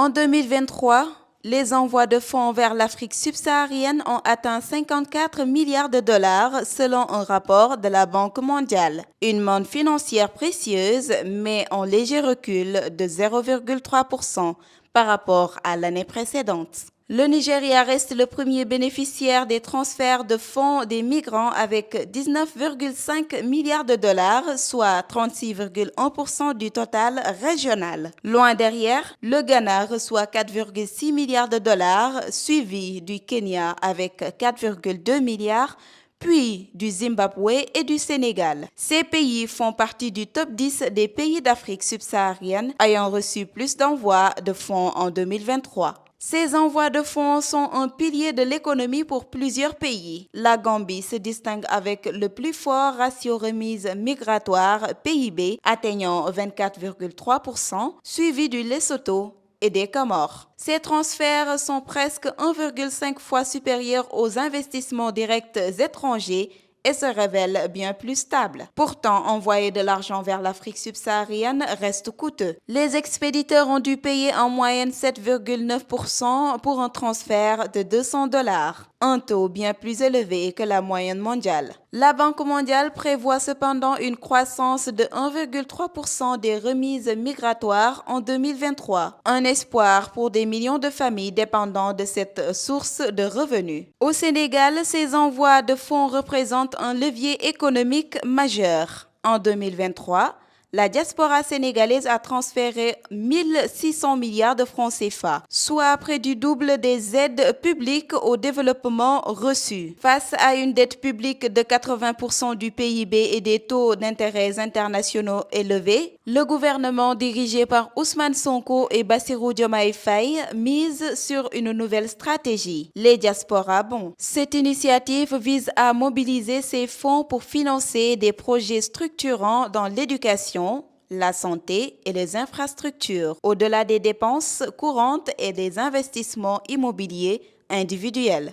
En 2023, les envois de fonds vers l'Afrique subsaharienne ont atteint 54 milliards de dollars selon un rapport de la Banque mondiale. Une manne financière précieuse, mais en léger recul de 0,3% par rapport à l'année précédente. Le Nigeria reste le premier bénéficiaire des transferts de fonds des migrants avec 19,5 milliards de dollars, soit 36,1% du total régional. Loin derrière, le Ghana reçoit 4,6 milliards de dollars, suivi du Kenya avec 4,2 milliards, puis du Zimbabwe et du Sénégal. Ces pays font partie du top 10 des pays d'Afrique subsaharienne ayant reçu plus d'envois de fonds en 2023. Ces envois de fonds sont un pilier de l'économie pour plusieurs pays. La Gambie se distingue avec le plus fort ratio remise migratoire PIB atteignant 24,3%, suivi du Lesotho et des Comores. Ces transferts sont presque 1,5 fois supérieurs aux investissements directs étrangers et se révèlent bien plus stables. Pourtant, envoyer de l'argent vers l'Afrique subsaharienne reste coûteux. Les expéditeurs ont dû payer en moyenne 7,9% pour un transfert de 200 dollars, un taux bien plus élevé que la moyenne mondiale. La Banque mondiale prévoit cependant une croissance de 1,3% des remises migratoires en 2023, un espoir pour des millions de familles dépendant de cette source de revenus. Au Sénégal, ces envois de fonds représentent un levier économique majeur. En 2023, la diaspora sénégalaise a transféré 1600 milliards de francs CFA, soit près du double des aides publiques au développement reçues. Face à une dette publique de 80% du PIB et des taux d'intérêt internationaux élevés, le gouvernement dirigé par Ousmane Sonko et Bassirou Diomaye Faye mise sur une nouvelle stratégie, les diasporas bons. Cette initiative vise à mobiliser ces fonds pour financer des projets structurants dans l'éducation, la santé et les infrastructures, au-delà des dépenses courantes et des investissements immobiliers individuels.